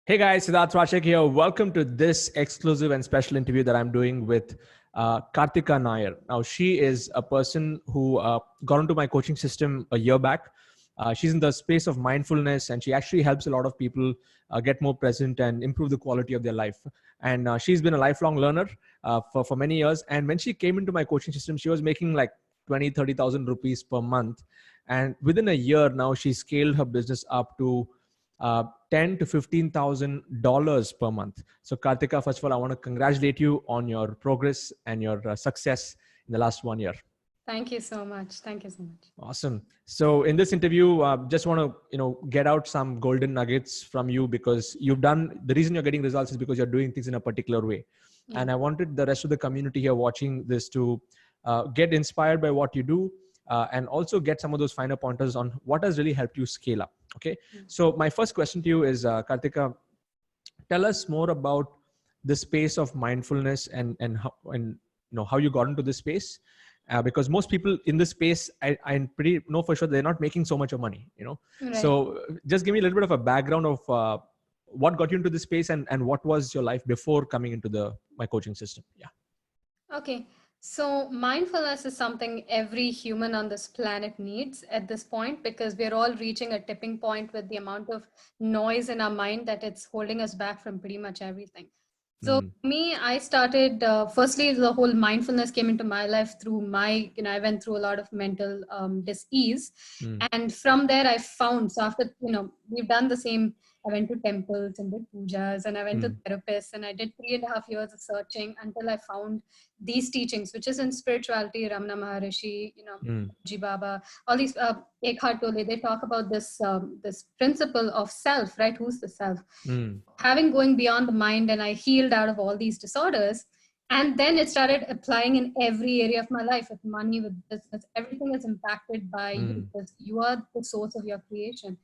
Hey guys, Siddharth Rajsekar here. Welcome to this exclusive and special interview that I'm doing with Kartika Nair. Now, she is a person who got into my coaching system a year back. She's in the space of mindfulness, and she actually helps a lot of people get more present and improve the quality of their life. And she's been a lifelong learner for many years. And when she came into my coaching system, she was making like 30,000 rupees per month. And within a year now, she scaled her business up to ten to $15,000 per month. So, Kartika, first of all, I want to congratulate you on your progress and your success in the last 1 year. Thank you so much. Thank you so much. Awesome. So, in this interview, just want to get out some golden nuggets from you, because you've done the reason you're getting results is because you're doing things in a particular way. Yeah. And I wanted the rest of the community here watching this to get inspired by what you do. And also get some of those finer pointers on what has really helped you scale up. Okay. Mm-hmm. So my first question to you is, Kartika, tell us more about the space of mindfulness and how you got into this space. Because most people in this space, I pretty know for sure they're not making so much of money, Right. So just give me a little bit of a background of what got you into this space and what was your life before coming into my coaching system. Yeah. Okay. So mindfulness is something every human on this planet needs at this point, because we're all reaching a tipping point with the amount of noise in our mind that it's holding us back from pretty much everything. So me, I started, firstly, the whole mindfulness came into my life through I went through a lot of mental dis-ease. And from there I found, so after, we've done the same. I went to temples and did pujas, and I went to therapists, and I did 3.5 years of searching until I found these teachings, which is in spirituality. Ramana Maharishi, Ji Baba, all these, Eckhart Tolle, they talk about this principle of self, right? Who's the self? Having going beyond the mind, and I healed out of all these disorders. And then it started applying in every area of my life, with money, with business. Everything is impacted by you, because you are the source of your creation.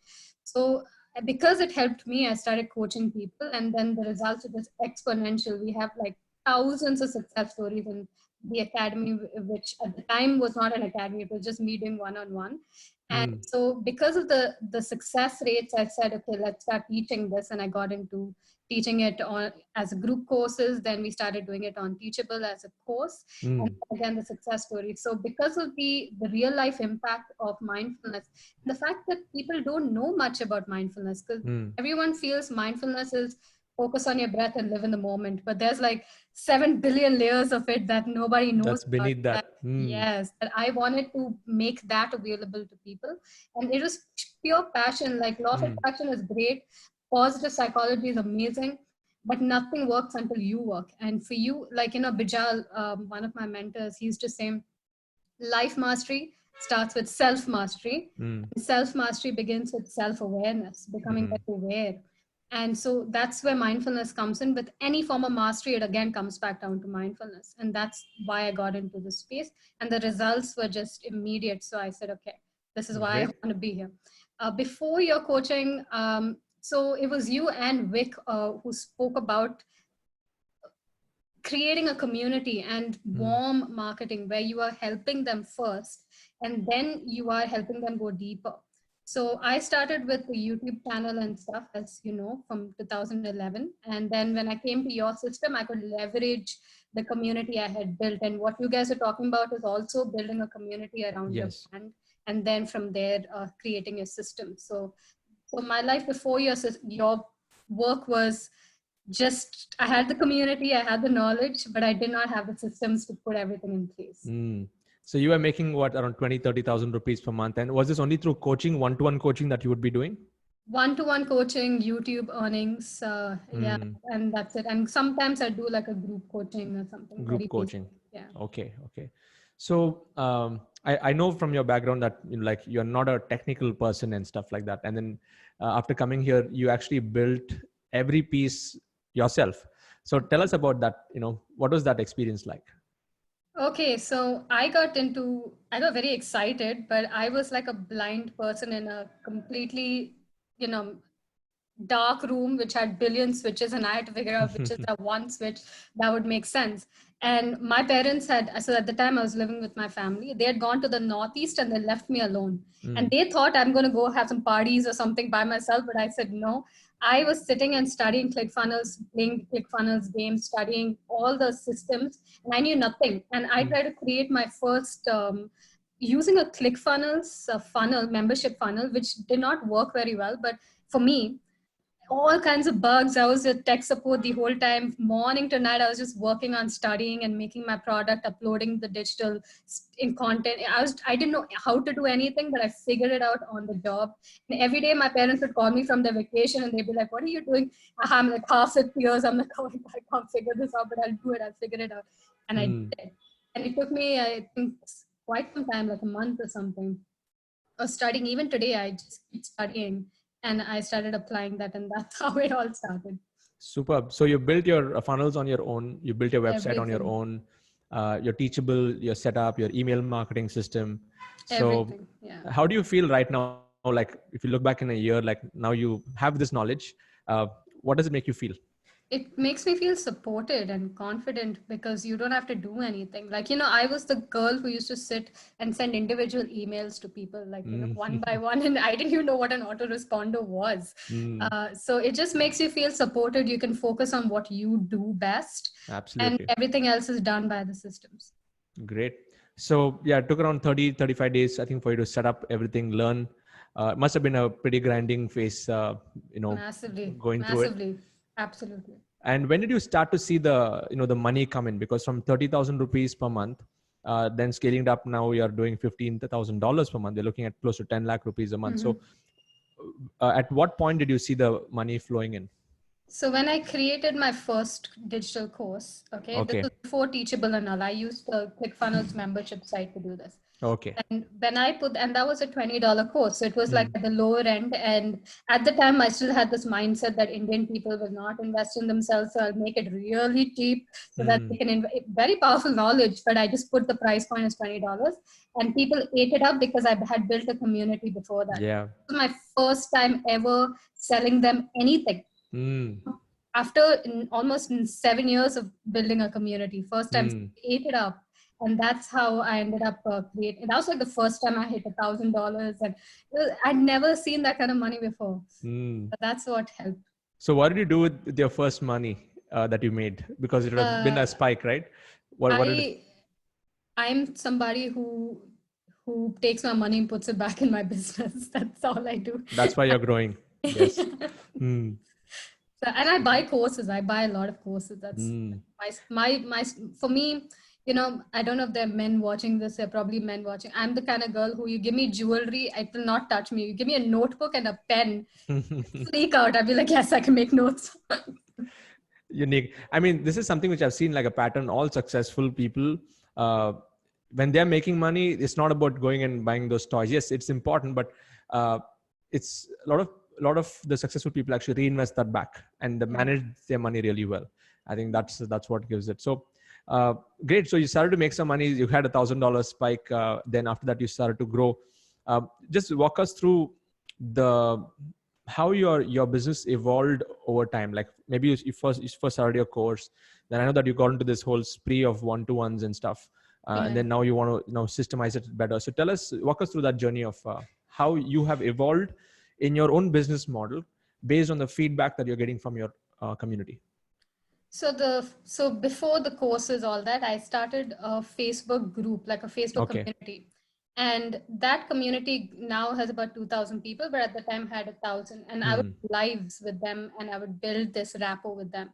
So because it helped me, I started coaching people, and then the results are just exponential. We have like thousands of success stories in the academy, which at the time was not an academy. It was just me doing one-on-one. And so because of the success rates, I said, okay, let's start teaching this. And I got into teaching it as group courses. Then we started doing it on Teachable as a course. And again, the success story. So because of the real life impact of mindfulness, the fact that people don't know much about mindfulness, because everyone feels mindfulness is focus on your breath and live in the moment. But there's like 7 billion layers of it that nobody knows. That's beneath that. Yes. And I wanted to make that available to people. And it was pure passion. Like law of attraction is great. Positive psychology is amazing. But nothing works until you work. And for you, like, Bijal, one of my mentors, he used to say, life mastery starts with self-mastery. Self-mastery begins with self-awareness, becoming very aware. And so that's where mindfulness comes in. With any form of mastery, it again comes back down to mindfulness. And that's why I got into this space. And the results were just immediate. So I said, okay, this is why I want to be here. Before your coaching, so it was you and Vic who spoke about creating a community and warm marketing, where you are helping them first, and then you are helping them go deeper. So I started with the YouTube channel and stuff, as you know, from 2011. And then when I came to your system, I could leverage the community I had built. And what you guys are talking about is also building a community around your brand. And then from there, creating a system. So my life before your work was just, I had the community, I had the knowledge, but I did not have the systems to put everything in place. So you were making what, around 30,000 rupees per month. And was this only through coaching, one-to-one coaching that you would be doing? One-to-one coaching, YouTube earnings. Yeah. And that's it. And sometimes I do like a group coaching or something. Group coaching. Yeah. Okay. So I know from your background that like you're not a technical person and stuff like that. And then after coming here, you actually built every piece yourself. So tell us about that. What was that experience like? Okay, so I got very excited, but I was like a blind person in a completely, dark room, which had billion switches, and I had to figure out which is the one switch that would make sense. And my parents so at the time I was living with my family, they had gone to the Northeast and they left me alone. And they thought I'm going to go have some parties or something by myself. But I said, no, I was sitting and studying ClickFunnels, playing ClickFunnels games, studying all the systems, and I knew nothing. And I tried to create my first, using a ClickFunnels funnel, membership funnel, which did not work very well. But for me, all kinds of bugs. I was at tech support the whole time, morning to night. I was just working on studying and making my product, uploading the digital in content. I didn't know how to do anything, but I figured it out on the job. And every day my parents would call me from their vacation and they'd be like, "What are you doing?" I'm like half in tears. I'm like, "Oh, I can't figure this out, but I'll do it. I'll figure it out." And I did. And it took me, I think, quite some time, like a month or something, of studying. Even today, I just keep studying, and I started applying that, and that's how it all started. Superb. So you built your funnels on your own. You built your website on your Everything. own. Your Teachable, your setup, your email marketing system. So Everything. Yeah. how do you feel right now? Like if you look back in a year, like now you have this knowledge, what does it make you feel? It makes me feel supported and confident because you don't have to do anything. Like, I was the girl who used to sit and send individual emails to people, like, one by one, and I didn't even know what an autoresponder was. So it just makes you feel supported. You can focus on what you do best, and Absolutely. everything else is done by the systems. Great. So yeah, it took around 30, 35 days, I think, for you to set up everything, learn. It must have been a pretty grinding phase, Massively, going through it. massively. Absolutely. And when did you start to see the money come in? Because from 30,000 rupees per month, then scaling it up, now you're doing $15,000 per month. You're looking at close to 10 lakh rupees a month. So at what point did you see the money flowing in? So when I created my first digital course, this Okay. was before Teachable and all. I used the ClickFunnels membership site to do this. Okay. And when and that was a $20 course. So it was like at the lower end. And at the time, I still had this mindset that Indian people will not invest in themselves. So I'll make it really cheap so that they can very powerful knowledge. But I just put the price point as $20. And people ate it up because I had built a community before that. Yeah. It was my first time ever selling them anything. After almost 7 years of building a community, first time ate it up. And that's how I ended up creating. That was like the first time I hit $1,000, and I'd never seen that kind of money before. But that's what helped. So what did you do with your first money that you made? Because it would have been a spike, right? What did it? I'm somebody who takes my money and puts it back in my business. That's all I do. That's why you're growing. Yes. So, and I buy courses. I buy a lot of courses. That's my for me. I don't know if there are men watching this. There are probably men watching. I'm the kind of girl who, you give me jewelry, it will not touch me. You give me a notebook and a pen, freak out. I'll be like, yes, I can make notes. Unique. I mean, this is something which I've seen like a pattern. All successful people, when they're making money, it's not about going and buying those toys. Yes, it's important, but it's a lot of the successful people actually reinvest that back and they manage their money really well. I think that's what gives it. So great. So you started to make some money. You had $1,000 spike. Then after that, you started to grow. Just walk us through how your business evolved over time. Like maybe you first started your course. Then I know that you got into this whole spree of one-to-ones and stuff. And then now you want to systemize it better. So walk us through that journey of how you have evolved in your own business model based on the feedback that you're getting from your community. So before the courses, all that, I started a Facebook group, like a Facebook community. And that community now has about 2,000 people, but at the time had 1,000. And I would do lives with them, and I would build this rapport with them,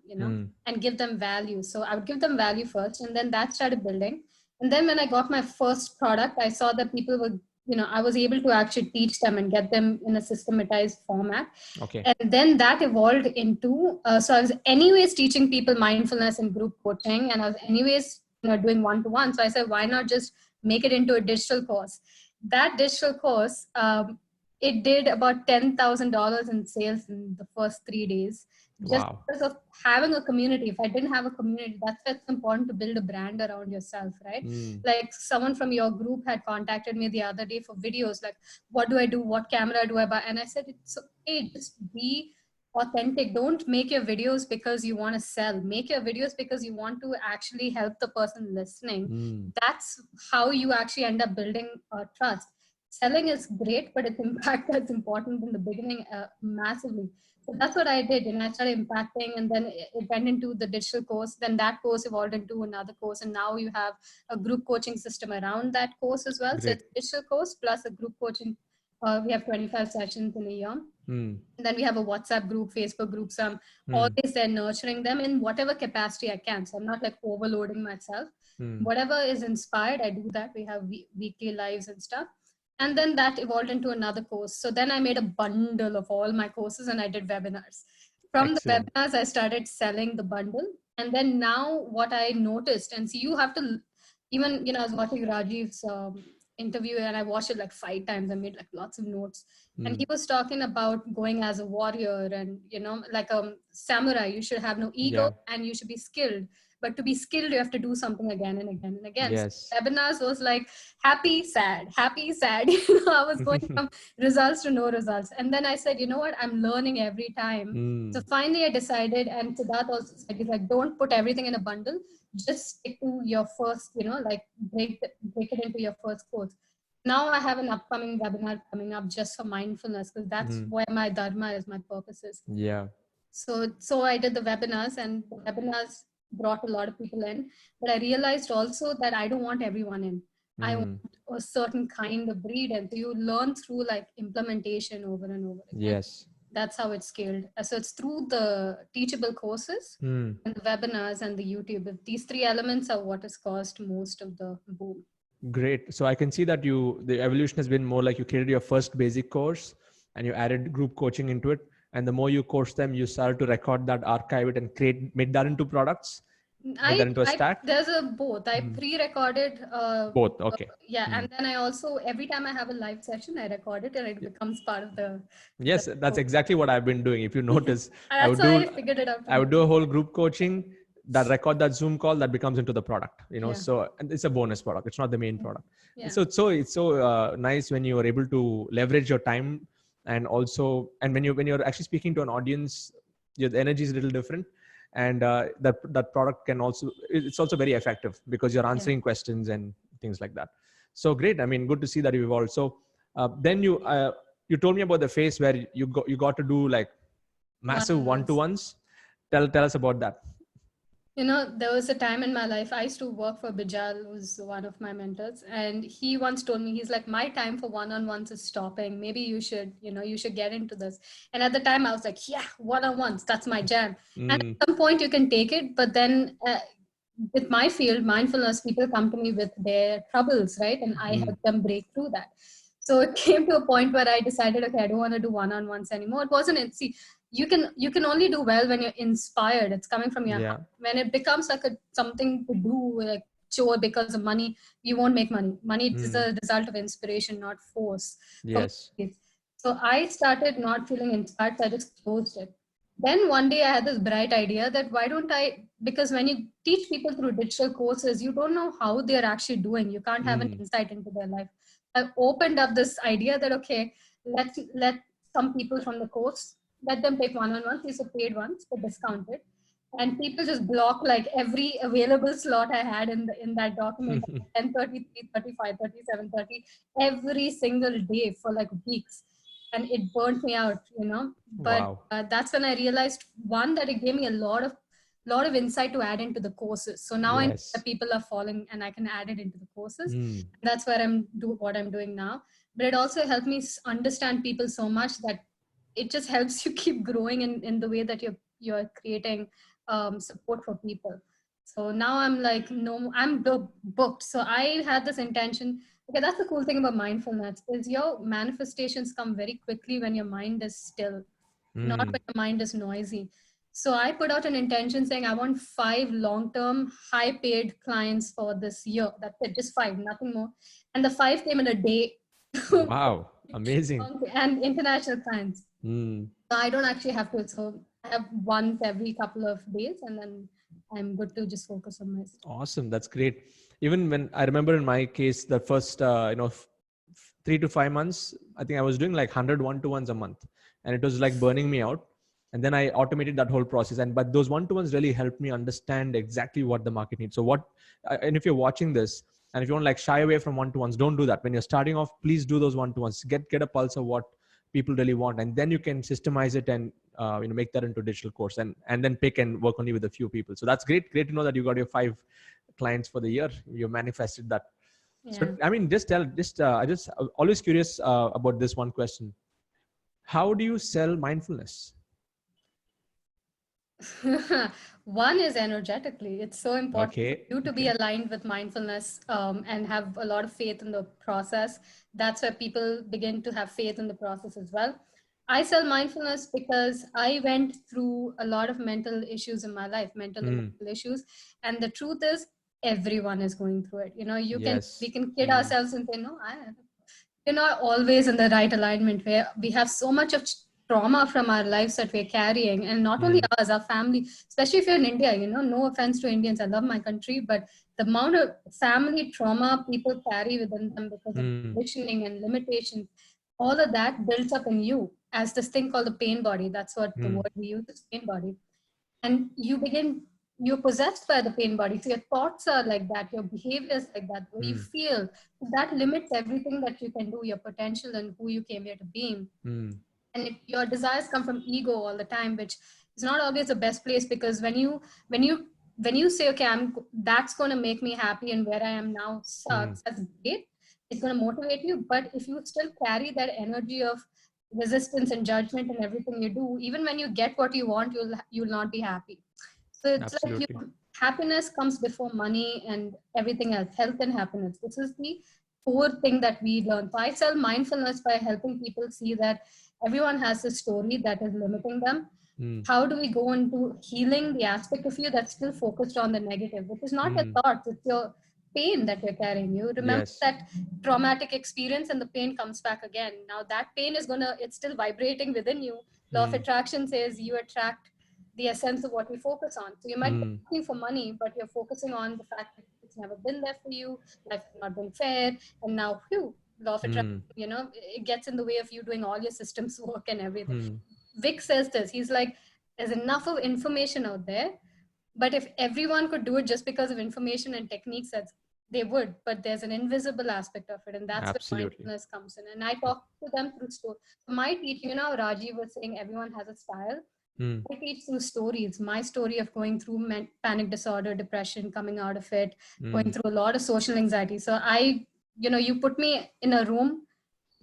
and give them value. So I would give them value first, and then that started building. And then when I got my first product, I saw that people were, I was able to actually teach them and get them in a systematized format. And then that evolved into, so I was anyways teaching people mindfulness and group coaching, and I was anyways, doing one-to-one. So I said, why not just make it into a digital course? That digital course, it did about $10,000 in sales in the first 3 days. Just because of having a community. If I didn't have a community, that's why it's important to build a brand around yourself, right? Like someone from your group had contacted me the other day for videos, like, what do I do? What camera do I buy? And I said, it's okay, just be authentic. Don't make your videos because you want to sell. Make your videos because you want to actually help the person listening. That's how you actually end up building trust. Selling is great, but its impact that's important in the beginning massively. So that's what I did, and I started impacting, and then it went into the digital course. Then that course evolved into another course, and now you have a group coaching system around that course as well. So Great. it's a digital course plus a group coaching. We have 25 sessions in a year. And then we have a WhatsApp group, Facebook group. So I'm always there nurturing them in whatever capacity I can. So I'm not like overloading myself. Whatever is inspired, I do that. We have weekly lives and stuff. And then that evolved into another course. So then I made a bundle of all my courses and I did webinars. From the Excellent. webinars, I started selling the bundle. And then now what I noticed, and see, you have to, even, I was watching Rajiv's interview and I watched it like 5 times. I made like lots of notes. And he was talking about going as a warrior and, like a samurai, you should have no ego and you should be skilled. But to be skilled, you have to do something again and again and again. Yes. So webinars was like happy, sad, happy, sad. I was going from results to no results. And then I said, you know what? I'm learning every time. So finally I decided, and Siddharth also said, he's like, don't put everything in a bundle. Just stick to your first, like break it into your first course. Now I have an upcoming webinar coming up just for mindfulness, because that's where my dharma is, my purpose is. Yeah. So I did the webinars, and the webinars brought a lot of people in. But I realized also that I don't want everyone in. I want a certain kind of breed. And so you learn through like implementation over and over again. Yes. That's how it's scaled. So it's through the teachable courses and the webinars and the YouTube. These three elements are what has caused most of the boom. Great. So I can see that the evolution has been more like you created your first basic course and you added group coaching into it. And the more you course them, you started to record that, archive it, and make that into products. Make that into a stack. There's a both. I pre-recorded both. Okay. And then I also, every time I have a live session, I record it and it becomes part of the. Yes, that's exactly what I've been doing. If you notice, I figured it out. I would do a whole group coaching, that record that Zoom call, that becomes into the product. So and it's a bonus product. It's not the main product. Yeah. So it's so nice when you are able to leverage your time, and also, and when you're actually speaking to an audience, your energy is a little different. And that product it's also very effective because you're answering questions and things like that. So great. I mean, good to see that you evolved. So then you told me about the phase where you got to do like massive one-to-ones. Tell us about that. There was a time in my life, I used to work for Bijal, who's one of my mentors. And he once told me, he's like, my time for one-on-ones is stopping. Maybe you should get into this. And at the time I was like, yeah, one-on-ones, that's my jam. And at some point you can take it, but then with my field, mindfulness, people come to me with their troubles, right? And I help them break through that. So it came to a point where I decided, okay, I don't want to do one-on-ones anymore. It wasn't, see, you can only do well when you're inspired. It's coming from your heart. When it becomes like something to do, like chore because of money, you won't make money. Money is a result of inspiration, not force. Yes. So I started not feeling inspired, so I just closed it. Then one day I had this bright idea that why don't I, because when you teach people through digital courses, you don't know how they're actually doing. You can't have an insight into their life. I opened up this idea that, okay, let some people from the course, let them take one-on-ones. These are paid ones, but discounted. And people just block like every available slot I had in that document, 10:30, 3:30, 5:30, 7:30, every single day for like weeks. And it burnt me out, But that's when I realized, one, that it gave me a lot of insight to add into the courses. So now I know that people are following and I can add it into the courses. And that's where what I'm doing now. But it also helped me understand people so much that it just helps you keep growing in the way that you're creating support for people. So now I'm like, no, I'm booked. So I had this intention. Okay, that's the cool thing about mindfulness, is your manifestations come very quickly when your mind is still, not when your mind is noisy. So I put out an intention saying I want 5 long-term, high-paid clients for this year. That's it, just 5, nothing more. And the 5 came in a day. Wow, amazing. And international clients. So I don't actually have to. So I have once every couple of days, and then I'm good to just focus on myself. Awesome. That's great. Even when I remember in my case, the first, 3 to 5 months, I think I was doing like 100 one-to-ones a month, and it was like burning me out. and then I automated that whole process. And but those one-to-ones really helped me understand exactly what the market needs. So what, and if you're watching this, and if you want to like shy away from one-to-ones, don't do that. When you're starting off, please do those one-to-ones. Get a pulse of what people really want, and then you can systemize it and make that into a digital course, and then pick and work only with a few people. So that's great to know that you got your 5 clients for the year. You manifested that. Yeah. So I mean, I'm always curious about this one question. How do you sell mindfulness? One is energetically. It's so important for you to be Okay. aligned with mindfulness and have a lot of faith in the process. That's where people begin to have faith in the process as well. I sell mindfulness because I went through a lot of mental issues in my life, mental and emotional issues. And the truth is, everyone is going through it. We can kid ourselves and say, no, you're not always in the right alignment, where we have so much of trauma from our lives that we're carrying, and not only us, our family, especially if you're in India. No offense to Indians, I love my country, but the amount of family trauma people carry within them because of conditioning and limitations, all of that builds up in you as this thing called the pain body. That's what the word we use is pain body. And you're possessed by the pain body. So your thoughts are like that, your behavior is like that, the way you feel. So that limits everything that you can do, your potential and who you came here to be. And your desires come from ego all the time, which is not always the best place, because when you say, okay, that's going to make me happy and where I am now sucks, that's great. It's going to motivate you. But if you still carry that energy of resistance and judgment in everything you do, even when you get what you want, you'll not be happy. So it's like happiness comes before money and everything else, health and happiness. This is the core thing that we learn. So I sell mindfulness by helping people see that everyone has a story that is limiting them. How do we go into healing the aspect of you that's still focused on the negative, which is not your thoughts, it's your pain that you're carrying. You remember that traumatic experience and the pain comes back again. Now that pain it's still vibrating within you. Law of attraction says you attract the essence of what we focus on. So you might be looking for money, but you're focusing on the fact that it's never been there for you, life has not been fair, and now, law of attraction, it gets in the way of you doing all your systems work and everything. Vic says this, he's like, there's enough of information out there, but if everyone could do it just because of information and techniques, they would, but there's an invisible aspect of it, and that's where mindfulness comes in. And I talk to them through stories. So my teaching, Rajiv was saying everyone has a style. I teach through stories. My story of going through panic disorder, depression, coming out of it, going through a lot of social anxiety. So you put me in a room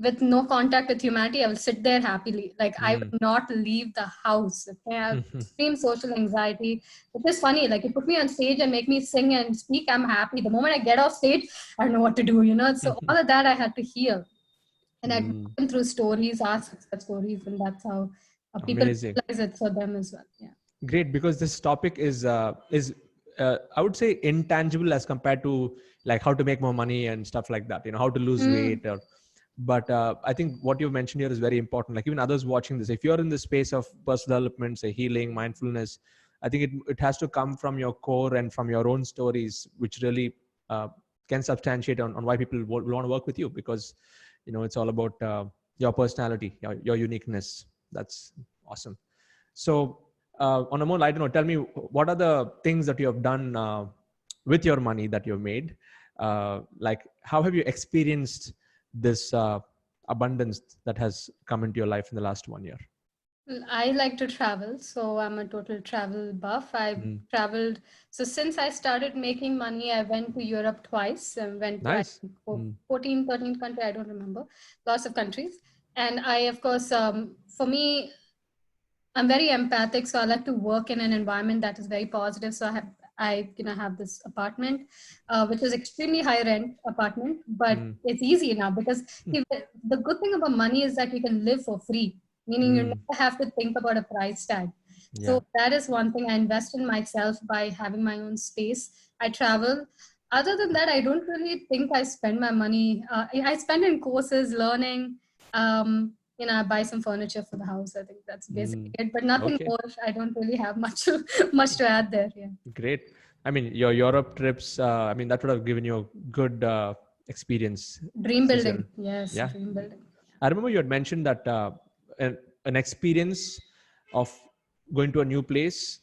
with no contact with humanity, I will sit there happily. Like I would not leave the house. Okay? I have extreme social anxiety. It is funny. Like you put me on stage and make me sing and speak, I'm happy. The moment I get off stage, I don't know what to do. So all of that I had to heal, and I took them through stories, ask success stories, and that's how people realize it for them as well. Yeah. Great, because this topic is I would say intangible as compared to like how to make more money and stuff like that. How to lose weight but I think what you mentioned here is very important. Like even others watching this, if you're in the space of personal development, say healing, mindfulness, I think it has to come from your core and from your own stories, which really can substantiate on why people will want to work with you, because it's all about your personality, your uniqueness. That's awesome. So on a more lighter note, tell me, what are the things that you have done with your money that you've made? Like how have you experienced this abundance that has come into your life in the last 1 year? I like to travel, so I'm a total travel buff. I've traveled. So since I started making money, I went to Europe twice and went to, I think, 14, 13 countries. I don't remember. Lots of countries. And I, of course, for me, I'm very empathic, so I like to work in an environment that is very positive. So I have this apartment, which is extremely high rent apartment, but it's easy now because the good thing about money is that you can live for free, meaning you never have to think about a price tag. So that is one thing. I invest in myself by having my own space. I travel. Other than that, I don't really think I spend my money. I spend in courses, learning. I buy some furniture for the house. I think that's basically it, but nothing more. I don't really have much to add there. Yeah. Great. I mean, your Europe trips, I mean, that would have given you a good experience. Dream building. Yes. Dream building. I remember you had mentioned that an experience of going to a new place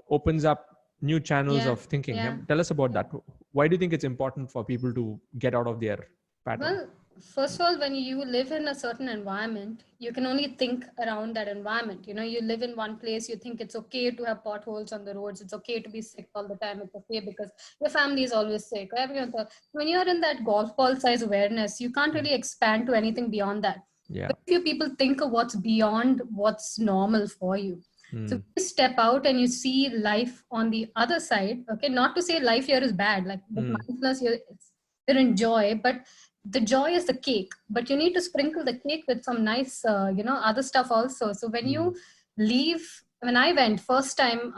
opens up new channels of thinking. Tell us about that. Why do you think it's important for people to get out of their pattern? Well, first of all, when you live in a certain environment, you can only think around that environment. You live in one place, you think it's okay to have potholes on the roads, it's okay to be sick all the time, it's okay because your family is always sick. When you're in that golf ball size awareness, you can't really expand to anything beyond that. Very few people think of what's beyond what's normal for you. So you step out and you see life on the other side. Okay, not to say life here is bad. Like with mindfulness, you're in joy, but the joy is the cake. But you need to sprinkle the cake with some nice, other stuff also. So when you leave, when I went first time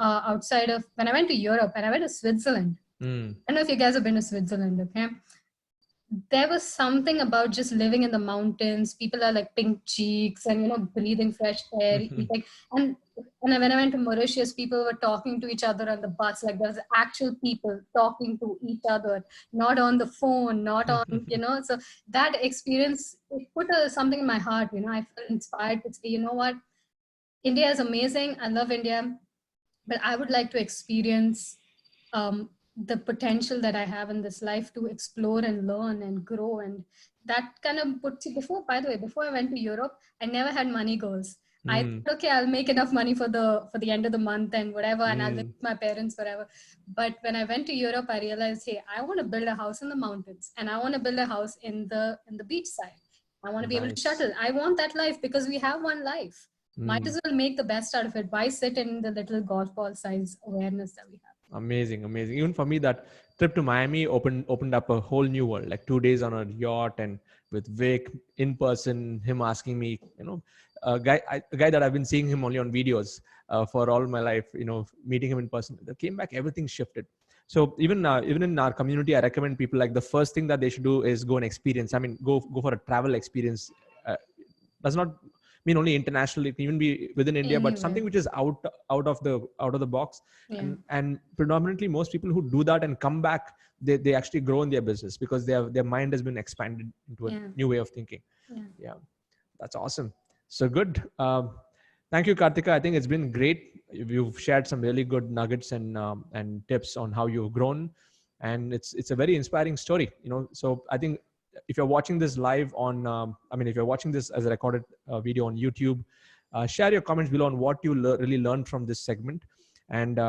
when I went to Europe and I went to Switzerland. I don't know if you guys have been to Switzerland. Okay, there was something about just living in the mountains. People are like pink cheeks and breathing fresh air, eating. And when I went to Mauritius, people were talking to each other on the bus. Like there was actual people talking to each other, not on the phone, not on So that experience, it put something in my heart. I felt inspired to say, you know what, India is amazing. I love India, but I would like to experience the potential that I have in this life to explore and learn and grow. And that kind of puts you by the way, before I went to Europe, I never had money goals. I thought, okay, I'll make enough money for the end of the month and whatever, and I'll live with my parents forever. But when I went to Europe, I realized, hey, I want to build a house in the mountains and I want to build a house in the beach side. I want to be able to shuttle. I want that life because we have one life. Might as well make the best out of it. Why sit in the little golf ball size awareness that we have? Amazing. Even for me, that trip to Miami opened up a whole new world. Like 2 days on a yacht and with Vic in person, him asking me, a guy that I've been seeing him only on videos for all my life, meeting him in person. That came back, everything shifted. So even in our community, I recommend people, like, the first thing that they should do is go and experience. I mean, go for a travel experience. Does not mean only international. It can even be within India, but something which is out of the box. And predominantly most people who do that and come back, they actually grow in their business because their mind has been expanded into a new way of thinking. That's awesome. So good. Thank you, Kartika. I think it's been great. You've shared some really good nuggets and tips on how you've grown, and it's a very inspiring story. So I think if you're watching this live on, if you're watching this as a recorded video on YouTube, share your comments below on what you really learned from this segment. And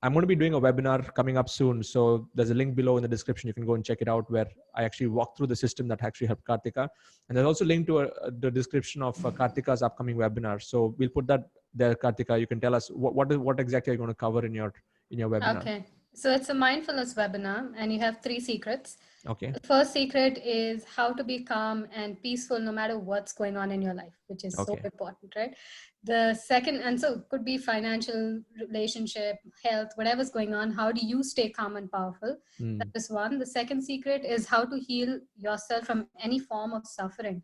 I'm going to be doing a webinar coming up soon. So there's a link below in the description. You can go and check it out, where I actually walk through the system that actually helped Kartika. And there's also a link to the description of Kartika's upcoming webinar. So we'll put that there, Kartika. You can tell us what exactly are you going to cover in your webinar. Okay. So it's a mindfulness webinar and you have 3 secrets. Okay. The first secret is how to be calm and peaceful no matter what's going on in your life, which is so important, right? The second, and so it could be financial, relationship, health, whatever's going on. How do you stay calm and powerful? That is one. The second secret is how to heal yourself from any form of suffering,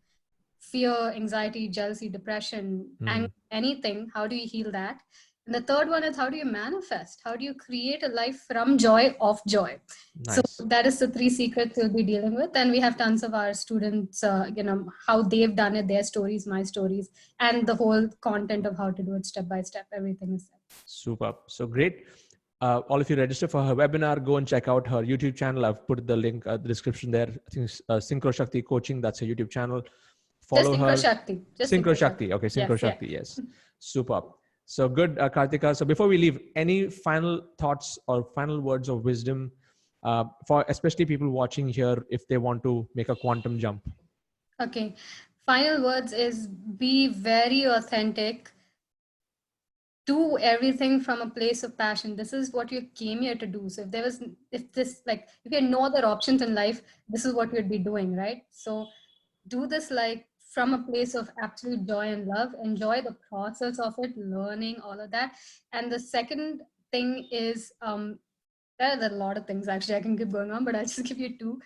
fear, anxiety, jealousy, depression, anger, anything. How do you heal that? And the third one is how do you manifest? How do you create a life from joy, of joy? Nice. So that is the 3 secrets we'll be dealing with. And we have tons of our students, how they've done it, their stories, my stories, and the whole content of how to do it step by step. Everything is there. Super. So great. All of you register for her webinar, go and check out her YouTube channel. I've put the link, the description there. I think Synchro Shakti Coaching, that's her YouTube channel. Follow her. Synchro Shakti. Okay, Synchro Shakti, yes. Super. So good, Kartika. So before we leave, any final thoughts or final words of wisdom for especially people watching here if they want to make a quantum jump? Okay. Final words is be very authentic. Do everything from a place of passion. This is what you came here to do. So if you had no other options in life, this is what you'd be doing, right? So do this from a place of absolute joy and love. Enjoy the process of it, learning, all of that. And the second thing is, there are a lot of things actually I can keep going on, but I'll just give you 2.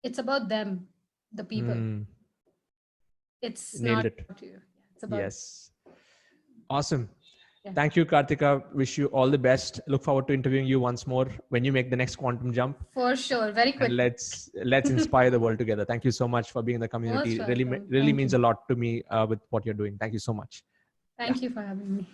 It's about them, the people. It's Nailed not it. about you. It's about Yes. Awesome. Yeah. Thank you, Kartika. Wish you all the best. Look forward to interviewing you once more when you make the next quantum jump. For sure. Very quick. And let's inspire the world together. Thank you so much for being in the community. Really means a lot to me with what you're doing. Thank you so much. Thank you for having me.